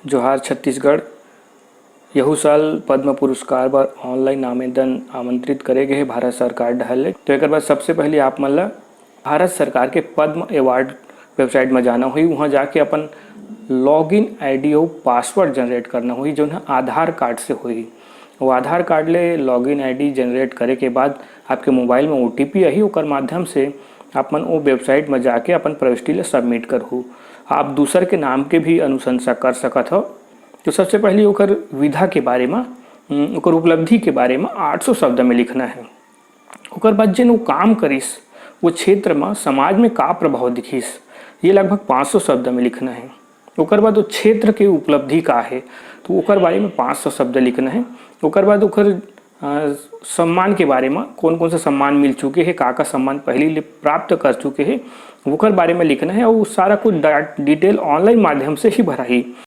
जोहार छत्तीसगढ़। यहू साल पद्म पुरस्कार बर ऑनलाइन आवेदन आमंत्रित करे गए हे भारत सरकार डहर ले। तो एक बार सबसे पहले आप मन ला भारत सरकार के पद्म अवार्ड वेबसाइट में जाना होई। वहाँ जाके अपन लॉगिन आईडी और पासवर्ड जनरेट करना होई, जो आधार कार्ड से होई। वो आधार कार्ड ले लॉगिन आईडी जनरेट करे के बाद आपके मोबाइल में ओटीपी आई, ओकर माध्यम से आप मन वो वेबसाइट में जाके अपन प्रविष्टि ले सबमिट करहु। आप दूसर के नाम के भी अनुशंसा कर सकत हो। तो सबसे पहले ओकर विधा के बारे में, ओकर उपलब्धि के बारे में 800 शब्द में लिखना है। ओकर बाद जिन वो काम करिस, वो क्षेत्र में समाज में का प्रभाव दिखिस, ये लगभग 500 शब्द में लिखना है। ओकर बाद वो क्षेत्र के उपलब्धि का है, तो ओकर बारे में 500 शब्द लिखना है। ओकर बाद ओकर सम्मान के बारे में, कौन कौन से सम्मान मिल चुके हैं, का सम्मान पहले प्राप्त कर चुके हैं, ओकर बारे में लिखना है। और सारा कुछ डिटेल ऑनलाइन माध्यम से ही भरा ही।